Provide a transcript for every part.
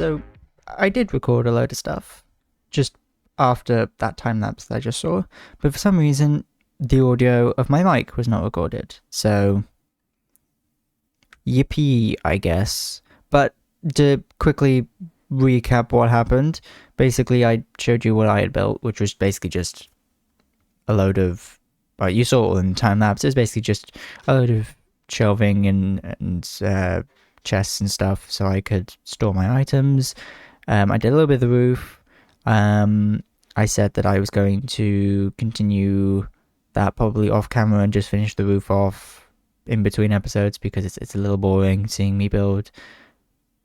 So I did record a load of stuff just after that time lapse that I just saw, but for some reason the audio of my mic was not recorded. So yippee, I guess. But to quickly recap what happened, basically I showed you what I had built, which was basically just a load of, you saw it all in time lapse. It was basically just a load of shelving and chests and stuff so I could store my items. I did a little bit of the roof. I said that I was going to continue that probably off camera and just finish the roof off in between episodes, because it's a little boring seeing me build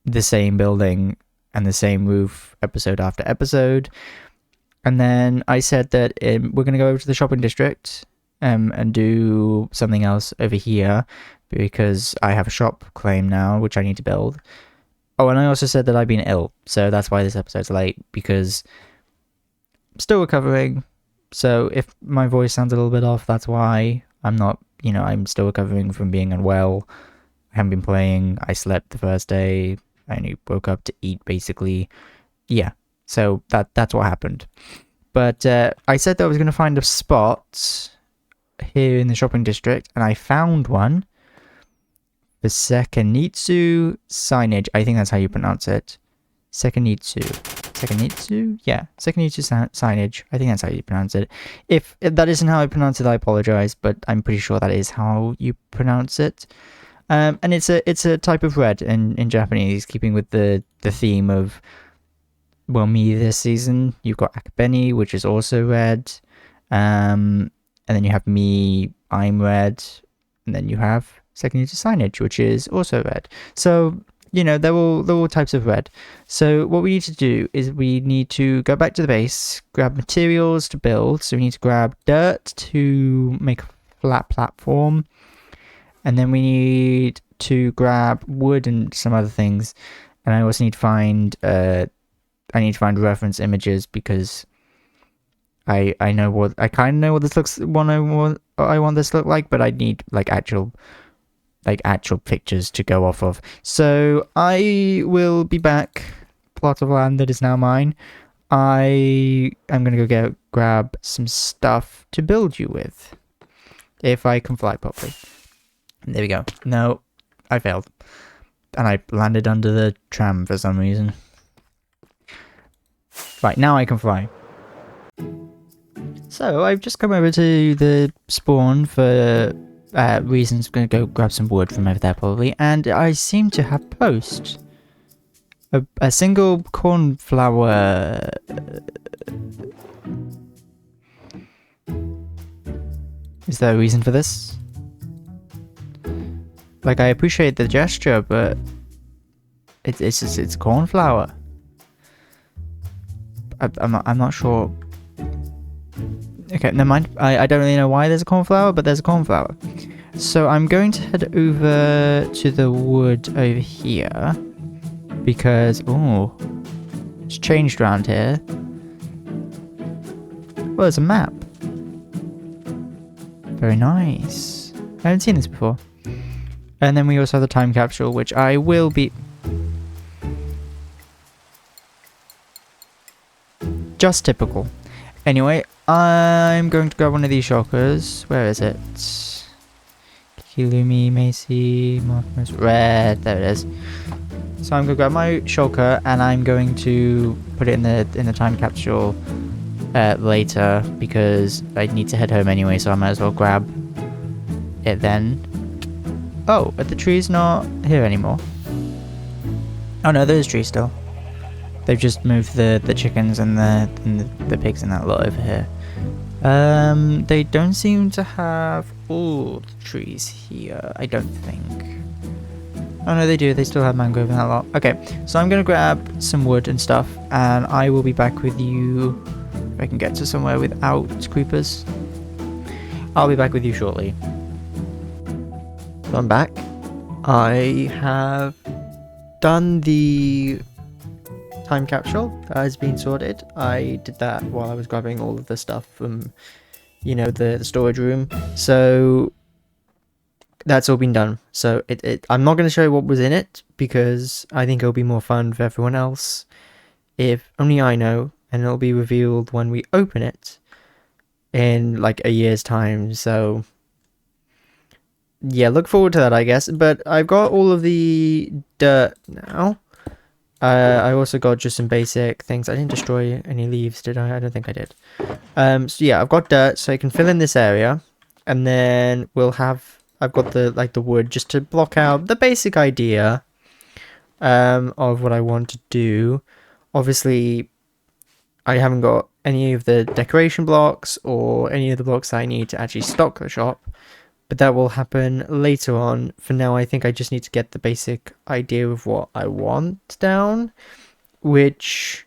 the same building and the same roof episode after episode. And then I said that we're going to go over to the shopping district and do something else over here, because I have a shop claim now which I need to build. Oh, and I also said that I've been ill, so that's why this episode's late, because I'm still recovering. So if my voice sounds a little bit off, that's why. I'm still recovering from being unwell. I haven't been playing. I slept the first day. I only woke up to eat, basically. Yeah, so that's what happened. But I said that I was going to find a spot here in the shopping district, and I found one. The Signage Signage. I think that's how you pronounce it. Signage? Yeah, Signage Signage. I think that's how you pronounce it. If that isn't how I pronounce it, I apologize, but I'm pretty sure that is how you pronounce it. And it's a type of red in Japanese, keeping with the theme of, well, me this season. You've got Akabeni, which is also red. And then you have me, I'm red. And then you have Signage Signage, which is also red. So, they're all types of red. So what we need to do is we need to go back to the base, grab materials to build. So we need to grab dirt to make a flat platform. And then we need to grab wood and some other things. And I also need to find reference images, because I kind of know what this looks. I want this to look like, but I need actual pictures to go off of. So I will be back. Plot of land that is now mine. I am gonna go grab some stuff to build you with, if I can fly properly. There we go. No, I failed, and I landed under the tram for some reason. Right, now I can fly. So I've just come over to the spawn for reasons. I'm going to go grab some wood from over there probably, and I seem to have post a single cornflower. Is there a reason for this? I appreciate the gesture, but it's cornflower. I'm not sure. Okay, never mind. I don't really know why there's a cornflower, but there's a cornflower. So I'm going to head over to the wood over here, because it's changed around here. Well, there's a map. Very nice. I haven't seen this before. And then we also have the time capsule, which I will be... Just typical. Anyway, I'm going to grab one of these shulkers. Where is it? Kilumi, Macy, Markmus, Red. There it is. So I'm going to grab my shulker, and I'm going to put it in the time capsule later, because I need to head home anyway, so I might as well grab it then. Oh, are the trees not here anymore? Oh no, there's trees still. They've just moved the chickens and the pigs and that lot over here. They don't seem to have all the trees here, I don't think. Oh no, they do. They still have mangrove and that lot. Okay, so I'm going to grab some wood and stuff, and I will be back with you if I can get to somewhere without creepers. I'll be back with you shortly. So I'm back. I have done the time capsule that has been sorted. I did that while I was grabbing all of the stuff from, the storage room. So that's all been done. So I'm not going to show you what was in it because I think it'll be more fun for everyone else if only I know, and it'll be revealed when we open it in like a year's time. So yeah, look forward to that, I guess. But I've got all of the dirt now. I also got just some basic things. I didn't destroy any leaves, did I? I don't think I did. So yeah, I've got dirt, so I can fill in this area, and then I've got the wood just to block out the basic idea of what I want to do. Obviously, I haven't got any of the decoration blocks or any of the blocks that I need to actually stock the shop, but that will happen later on. For now, I think I just need to get the basic idea of what I want down, which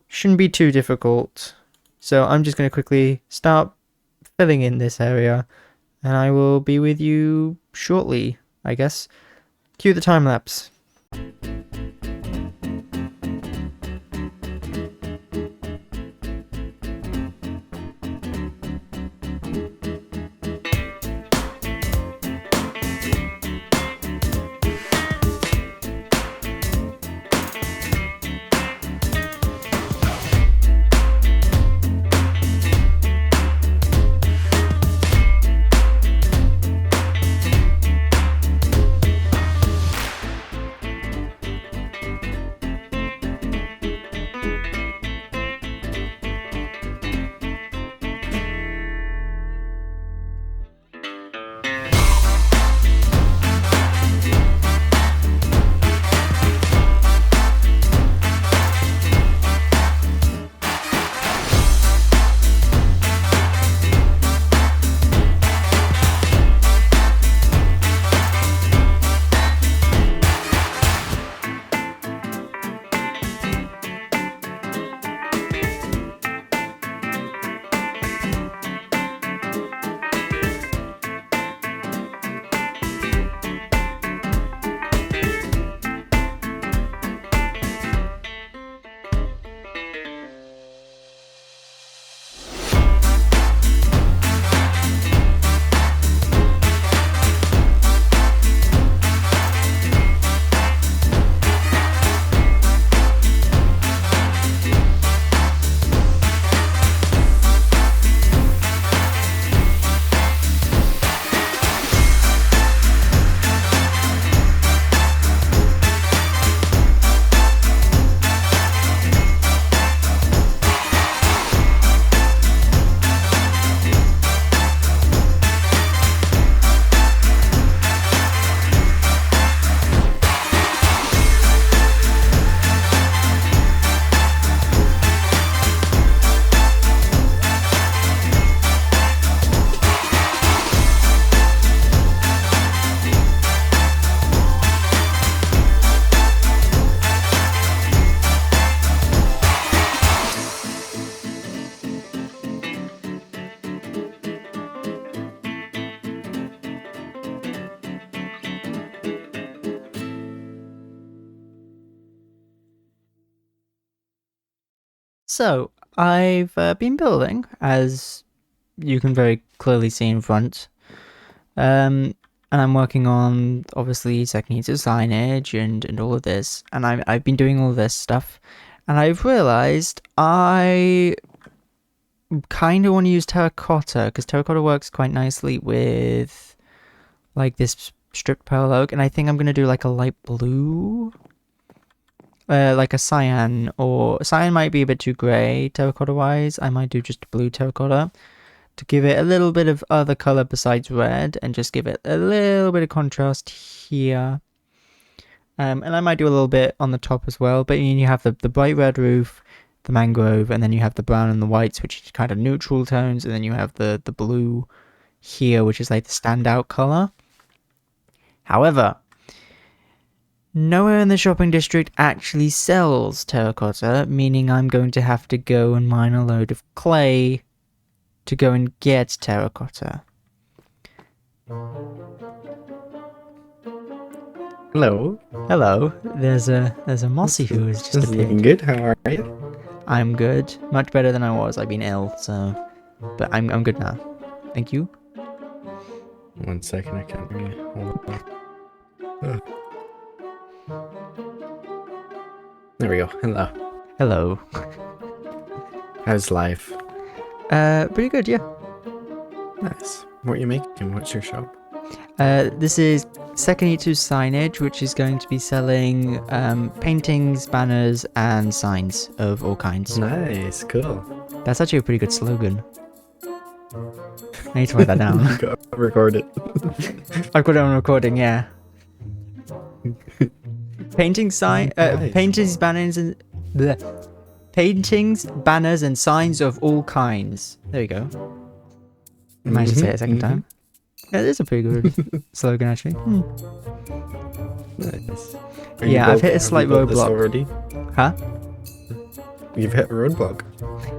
shouldn't be too difficult. So I'm just going to quickly start filling in this area, and I will be with you shortly, I guess. Cue the time lapse. So, I've been building, as you can very clearly see in front. And I'm working on, obviously, techniques of signage and all of this. And I've been doing all this stuff. And I've realized I kind of want to use terracotta, because terracotta works quite nicely with, like, this stripped pearl oak. And I think I'm going to do, like, a light blue. Like a cyan, or cyan might be a bit too grey terracotta wise. I might do just blue terracotta to give it a little bit of other colour besides red, and just give it a little bit of contrast here. And I might do a little bit on the top as well, but you have the bright red roof, the mangrove, and then you have the brown and the whites, which is kind of neutral tones, and then you have the blue here, which is like the standout colour. However, nowhere in the shopping district actually sells terracotta, meaning I'm going to have to go and mine a load of clay to go and get terracotta. Hello. Hello. There's a Mossy who is just appeared. Looking good. How are you? I'm good. Much better than I was. I've been ill, so but I'm good now. Thank you. 1 second, I can't hear you. Hold on. There we go. Hello. Hello. How's life? Pretty good, yeah. Nice. What are you making? What's your shop? This is Second E2 Signage, which is going to be selling paintings, banners, and signs of all kinds. Nice. Cool. That's actually a pretty good slogan. I need to write that down. You gotta record it. I've got it on recording, yeah. Paintings, Nice. paintings, banners, and paintings, banners, and signs of all kinds. There you go. I managed to say it a second time. Yeah, it is a pretty good slogan, actually. Nice. Yeah, I've hit a slight roadblock. Already? Huh? You've hit a roadblock.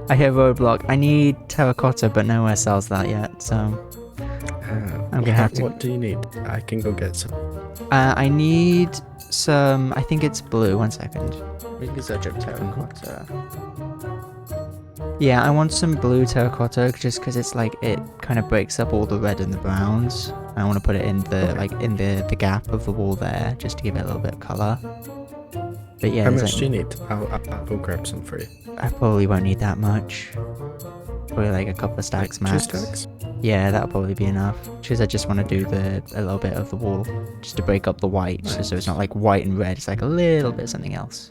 I hit a roadblock. I need terracotta, but nowhere sells that yet, so I'm gonna have to. What do you need? I can go get some. I need some. I think it's blue. 1 second. We can search up terracotta. Yeah, I want some blue terracotta just because it's like it kind of breaks up all the red and the browns. I want to put it in the in the gap of the wall there just to give it a little bit of color. But yeah, How much do you need? I'll go grab some for you. I probably won't need that much. Probably like a couple of stacks max. 2 stacks? Yeah, that'll probably be enough. Because I just want to do a little bit of the wall just to break up the white, so it's not like white and red. It's like a little bit of something else.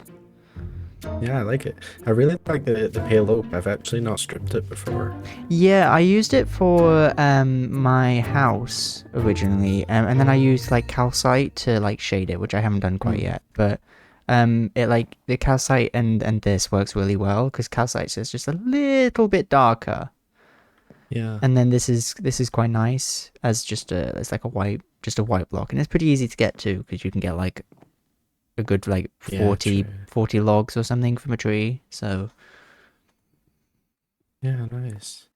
Yeah, I like it. I really like the pale oak. I've actually not stripped it before. Yeah, I used it for my house originally, and then I used like calcite to like shade it, which I haven't done quite yet. But it like the calcite and this works really well because calcite is just a little bit darker. Yeah. And then this is quite nice as it's like a white block, and it's pretty easy to get to because you can get like a good like 40 logs or something from a tree. So yeah, nice.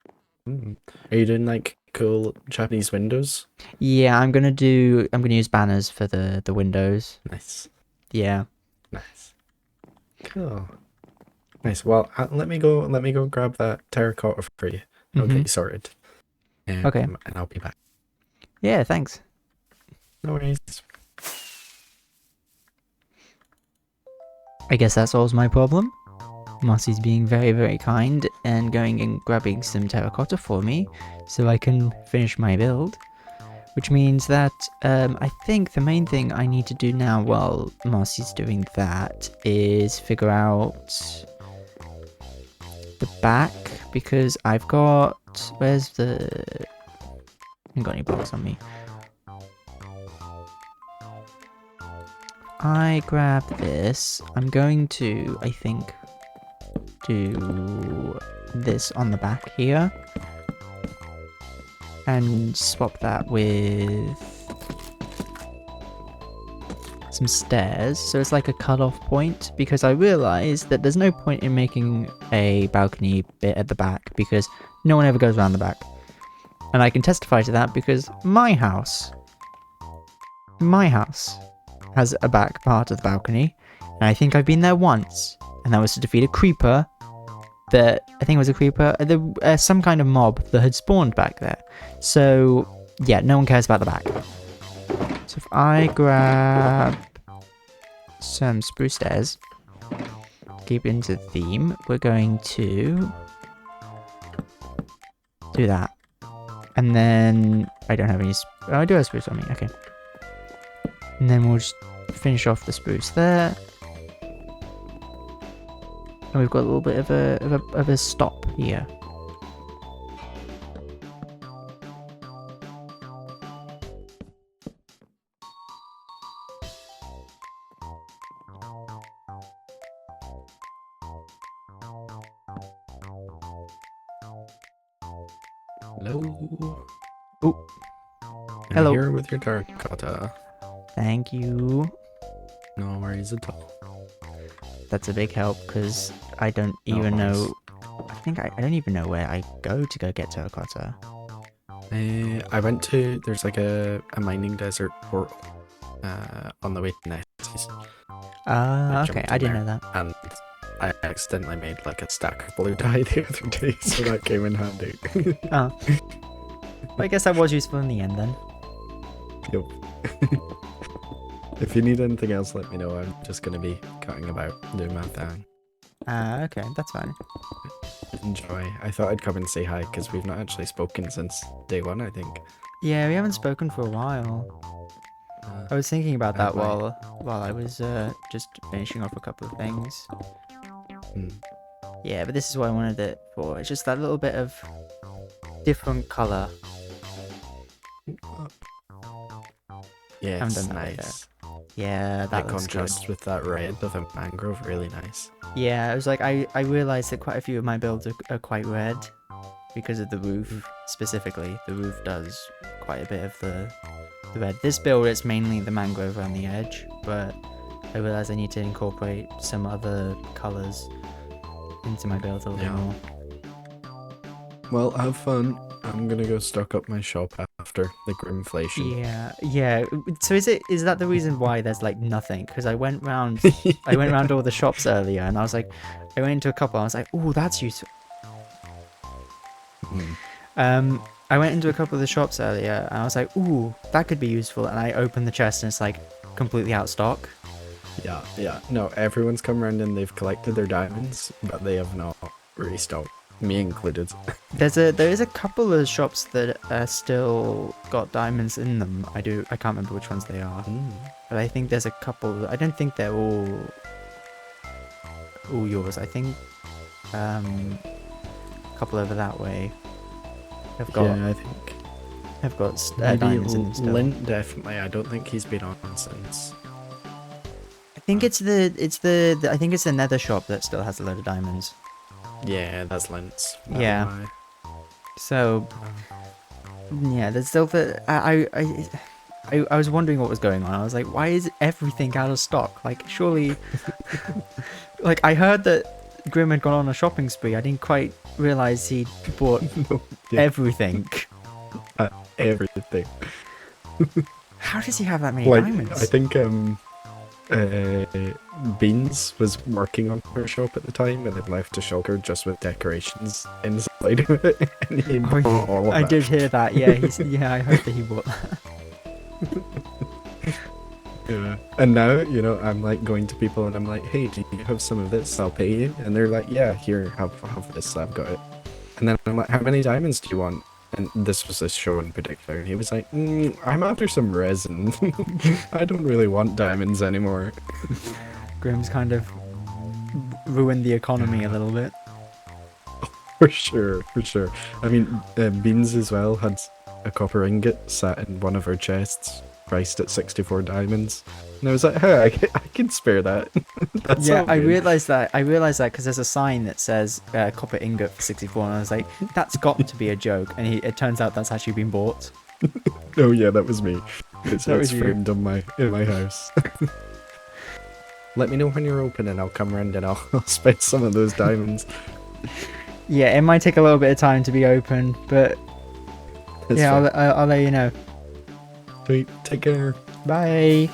Are you doing like cool Japanese windows? yeah, I'm gonna use banners for the windows. Nice. Yeah. Nice. Cool. Nice. Well, let me go grab that terracotta for you. I'll get you sorted. Okay. And I'll be back. Yeah, thanks. No worries. I guess that solves my problem. Marcy's being very, very kind and going and grabbing some terracotta for me so I can finish my build. Which means that I think the main thing I need to do now while Marcy's doing that is figure out the back, because I've got... Where's the... I haven't got any blocks on me. I grab this. I'm going to, I think, do this on the back here. And swap that with some stairs. So it's like a cut-off point, because I realised that there's no point in making a balcony bit at the back because no one ever goes around the back. And I can testify to that because my house has a back part of the balcony, and I think I've been there once, and that was to defeat a creeper that, I think it was a creeper, some kind of mob that had spawned back there. So yeah, no one cares about the back. So if I grab some spruce stairs, keep it into the theme, we're going to do that. And then, I don't have any, I do have spruce on me, okay. And then we'll just finish off the spruce there. And we've got a little bit of a stop here. Hello. Oh. I'm Hello. here with your terracotta. Thank you. No worries at all. That's a big help because I don't even know. I think I don't even know where I go get terracotta. I went to, there's like a mining desert portal on the way to Nessie. Okay, I didn't know that. And I accidentally made like a stack of blue dye the other day, so that came in handy. Oh. Well, I guess that was useful in the end then. Yep. If you need anything else, let me know. I'm just gonna be cutting about, doing my thing. Okay, that's fine. Enjoy. I thought I'd come and say hi because we've not actually spoken since day one, I think. Yeah, we haven't spoken for a while. I was thinking about that while I was just finishing off a couple of things. Yeah, but this is what I wanted it for. It's just that little bit of different colour. Yeah, Haven't it's done that nice. Yeah, that The looks contrast good. with that red of a mangrove, really nice. Yeah, it was like I realised that quite a few of my builds are quite red because of the roof specifically. The roof does quite a bit of the red. This build it's mainly the mangrove around the edge, but I realised I need to incorporate some other colours into my build a little more. Well, have fun. I'm gonna go stock up my shop after the grimflation. Yeah. So is that the reason why there's like nothing? Because I went round all the shops earlier, and I was like, I went into a couple. I was like, oh, that's useful. I went into a couple of the shops earlier, and I was like, ooh, that could be useful. And I opened the chest, and it's like completely out of stock. Yeah. No, everyone's come around and they've collected their diamonds, but they have not restocked. Me included. There is a couple of shops that still got diamonds in them. I can't remember which ones they are, but I think there's a couple. I don't think they're all yours. I think a couple over that way have got. Yeah, I think have got maybe diamonds in them still. Lint definitely. I don't think he's been on since. I think it's the I think it's the Nether shop that still has a load of diamonds. Yeah, that's Lint's. Yeah. So, yeah, there's still the I was wondering what was going on. I was like, why is everything out of stock? Like, surely, like I heard that Grim had gone on a shopping spree. I didn't quite realize he bought everything. Everything. How does he have that many diamonds? I think Beans was working on her shop at the time and had left a shulker just with decorations inside of it. And he bought all of I that. did hear that. Yeah, I heard that he bought that. Yeah. And now, I'm like going to people and I'm like, hey, do you have some of this? I'll pay you. And they're like, yeah, here, have this. I've got it. And then I'm like, how many diamonds do you want? And this was a show in particular. And he was like, I'm after some resin. I don't really want diamonds anymore. Grim's kind of ruined the economy a little bit. For sure. I mean, Beans as well had a copper ingot sat in one of our chests, priced at 64 diamonds. And I was like, hey, I can spare that. Yeah, I realised that because there's a sign that says copper ingot for 64, and I was like, that's got to be a joke. And it turns out that's actually been bought. Oh yeah, that was me. It's you. framed in my house. Let me know when you're open and I'll come around and I'll spend some of those diamonds. Yeah, it might take a little bit of time to be open, but It's yeah, fine. I'll let you know. Sweet. Take care. Bye.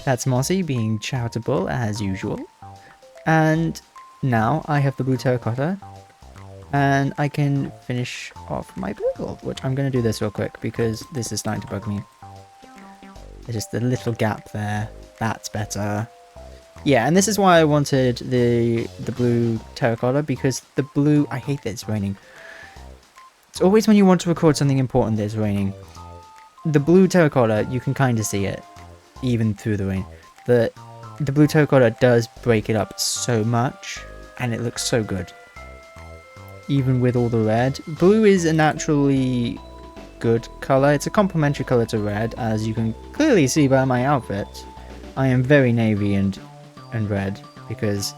That's Mossy being charitable as usual. And now I have the blue terracotta. And I can finish off my build, which I'm going to do this real quick because this is starting to bug me. There's just a little gap there. That's better. Yeah, and this is why I wanted the blue terracotta, because the blue... I hate that it's raining. It's always when you want to record something important that it's raining. The blue terracotta, you can kind of see it, even through the rain. The blue terracotta does break it up so much, and it looks so good. Even with all the red. Blue is a naturally good colour. It's a complementary colour to red, as you can clearly see by my outfit. I am very navy and red, because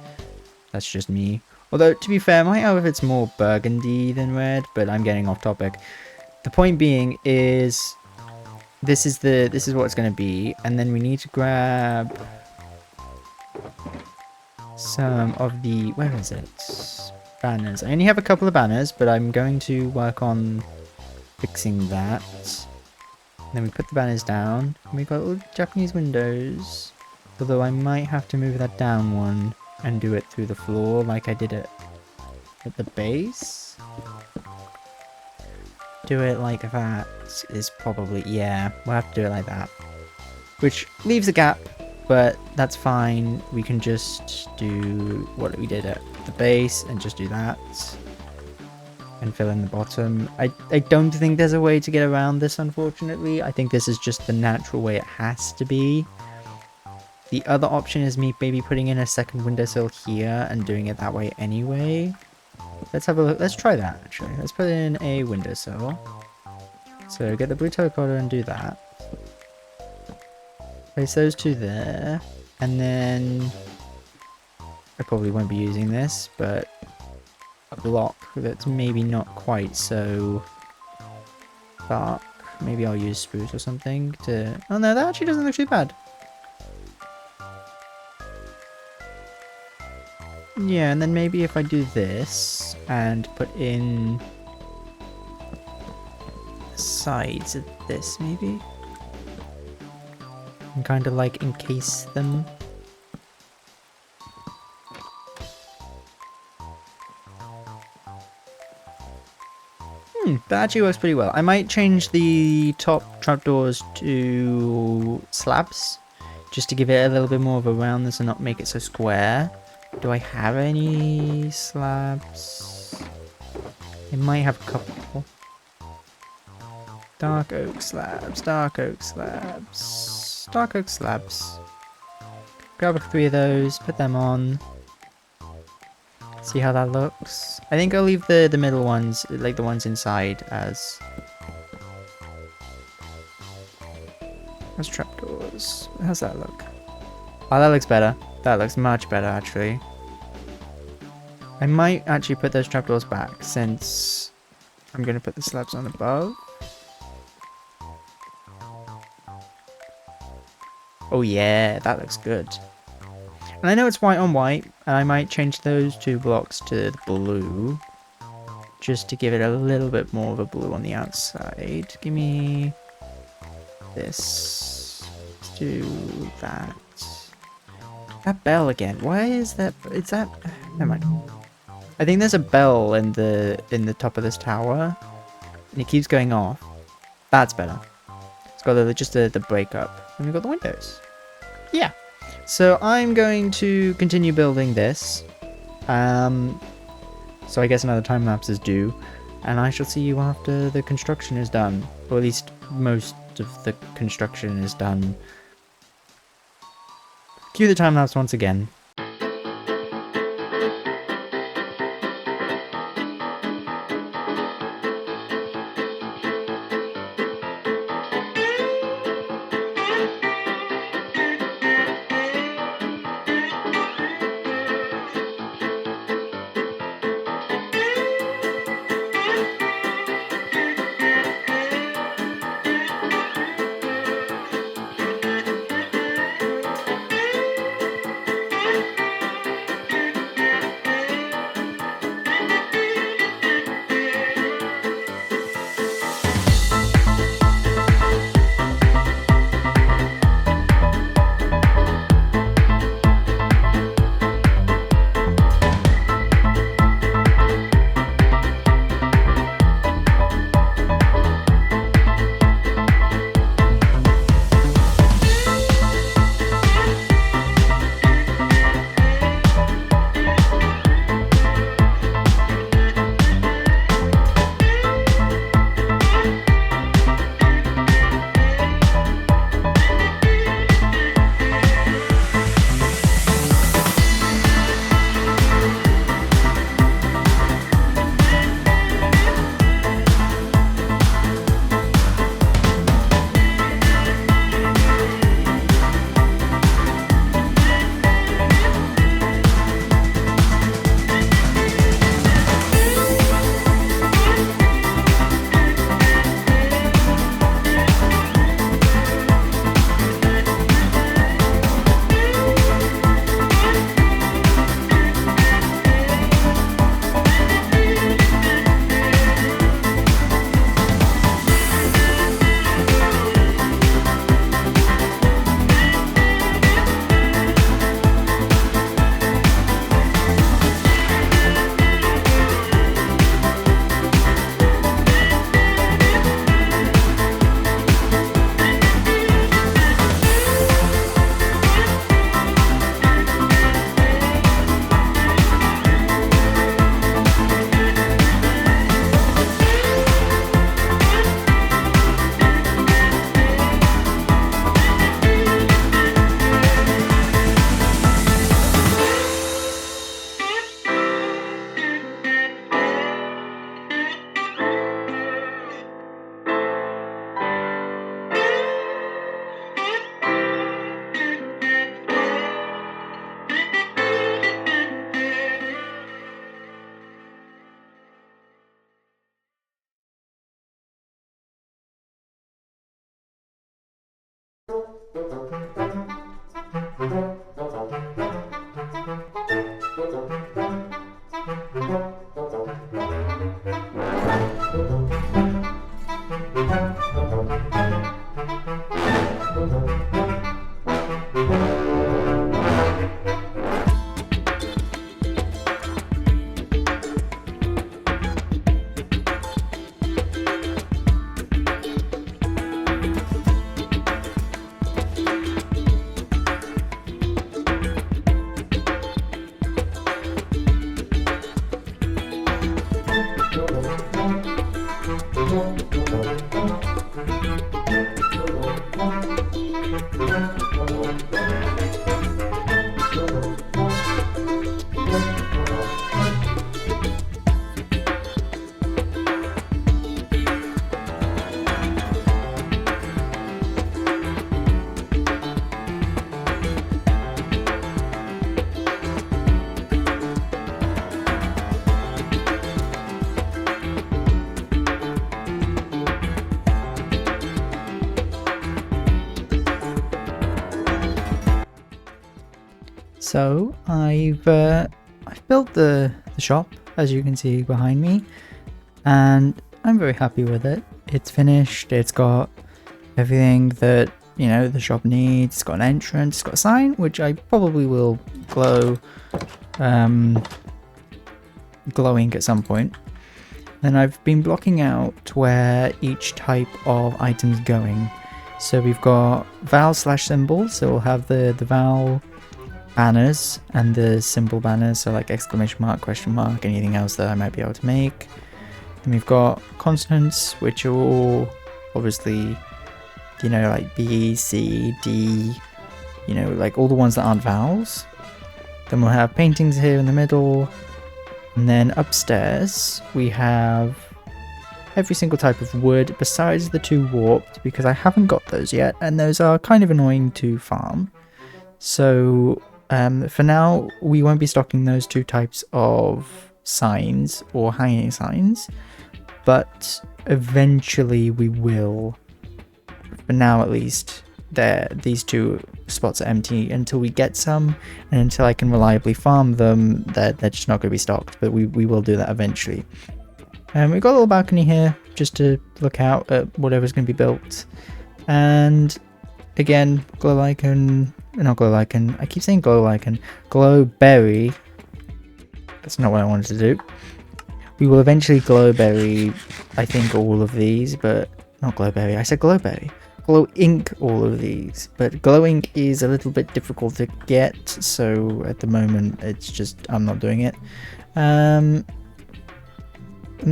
that's just me. Although, to be fair, my outfit's more burgundy than red, but I'm getting off topic. The point being is, this is what it's going to be, and then we need to grab some of the, where is it? Banners. I only have a couple of banners, but I'm going to work on fixing that. Then we put the banners down, and we've got little Japanese windows. Although I might have to move that down one and do it through the floor like I did it at the base. do it like that is probably, yeah, we'll have to do it like that. Which leaves a gap, but that's fine. We can just do what we did at the base and just do that. And fill in the bottom. I don't think there's a way to get around this, unfortunately. I think this is just the natural way it has to be. The other option is me maybe putting in a second windowsill here and doing it that way anyway. Let's have a look. Let's try that, actually. Let's put in a windowsill. So get the blue terracotta and do that. Place those two there. And then I probably won't be using this, but a block that's maybe not quite so dark. Maybe I'll use spruce or something to... Oh no, that actually doesn't look too bad. Yeah, and then maybe if I do this and put in sides of this, maybe? And kind of like encase them. That actually works pretty well. I might change the top trapdoors to slabs, just to give it a little bit more of a roundness and not make it so square. Do I have any slabs? I might have a couple. Dark oak slabs, dark oak slabs, dark oak slabs. Grab 3 of those, put them on. See how that looks. I think I'll leave the middle ones, like the ones inside, as trapdoors. How's that look? Oh, that looks better. That looks much better, actually. I might actually put those trapdoors back, since I'm going to put the slabs on above. Oh yeah, that looks good. And I know it's white on white, and I might change those 2 blocks to the blue, just to give it a little bit more of a blue on the outside. Give me this. Let's do that. That bell again. Why is that? Is that? Never mind. I think there's a bell in the top of this tower, and it keeps going off. That's better. It's got just the breakup, and we've got the windows. Yeah. So I'm going to continue building this. So I guess another time lapse is due, and I shall see you after the construction is done, or at least most of the construction is done. Cue the time lapse once again. So I've built the shop, as you can see behind me, and I'm very happy with it. It's finished. It's got everything that, you know, the shop needs. It's got an entrance. It's got a sign, which I probably will glowing at some point. Then I've been blocking out where each type of item's going. So we've got Val slash symbols, so we'll have the Val banners and the symbol banners, so like exclamation mark, question mark, anything else that I might be able to make. Then we've got consonants, which are all obviously, you know, like B, C, D, you know, like all the ones that aren't vowels. Then we'll have paintings here in the middle, and then upstairs we have every single type of wood besides the 2 warped, because I haven't got those yet, and those are kind of annoying to farm. So for now, we won't be stocking those 2 types of signs or hanging signs, but eventually we will. For now, at least, these 2 spots are empty until we get some, and until I can reliably farm them. They're just not going to be stocked, but we will do that eventually. We've got a little balcony here just to look out at whatever's going to be built, and again, glow icon. Not glow icon. I keep saying glow icon. Glow berry. That's not what I wanted to do. We will eventually glow berry, I think, all of these, but not glow berry. I said glow berry. Glow ink all of these, but glow ink is a little bit difficult to get, so at the moment it's just I'm not doing it. And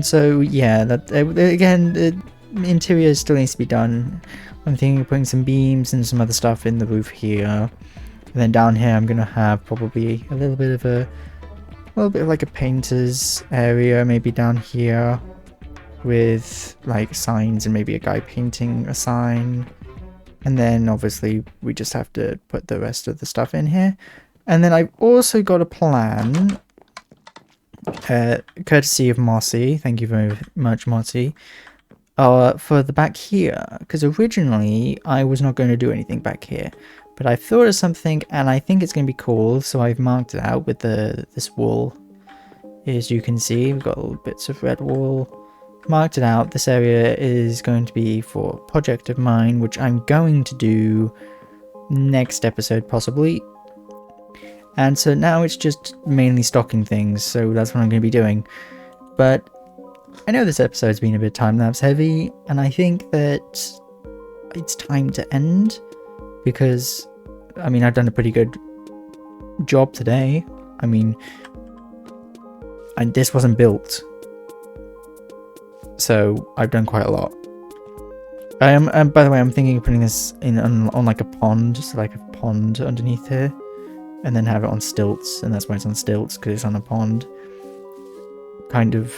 so yeah, that again, the interior still needs to be done. I'm thinking of putting some beams and some other stuff in the roof here, and then down here I'm gonna have probably a little bit of like a painter's area, maybe down here, with like signs and maybe a guy painting a sign, and then obviously we just have to put the rest of the stuff in here. And then I've also got a plan, courtesy of Mossy, thank you very much, Mossy, for the back here, because originally I was not going to do anything back here, but I thought of something and I think it's going to be cool, so I've marked it out with this wool. As you can see, we've got little bits of red wool, marked it out. This area is going to be for a project of mine, which I'm going to do next episode possibly, and so now it's just mainly stocking things, so that's what I'm going to be doing. But I know this episode's been a bit time-lapse heavy, and I think that it's time to end, because, I mean, I've done a pretty good job today. I mean, this wasn't built, so I've done quite a lot. By the way, I'm thinking of putting this in on like a pond, so like a pond underneath here, and then have it on stilts, and that's why it's on stilts, because it's on a pond. Kind of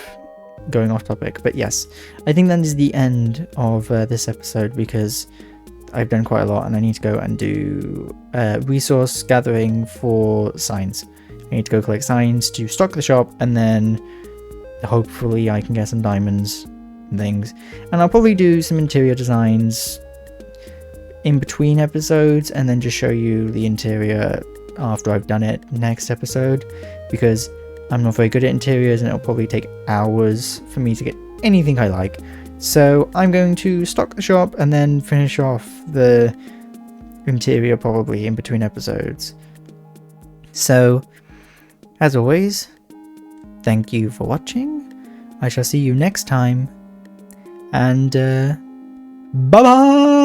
going off topic, but yes, I think that is the end of this episode, because I've done quite a lot and I need to go and do resource gathering for signs. I need to go collect signs to stock the shop, and then hopefully I can get some diamonds and things, and I'll probably do some interior designs in between episodes and then just show you the interior after I've done it next episode, because I'm not very good at interiors and it'll probably take hours for me to get anything I like. So I'm going to stock the shop and then finish off the interior probably in between episodes. So as always, thank you for watching. I shall see you next time, and bye bye.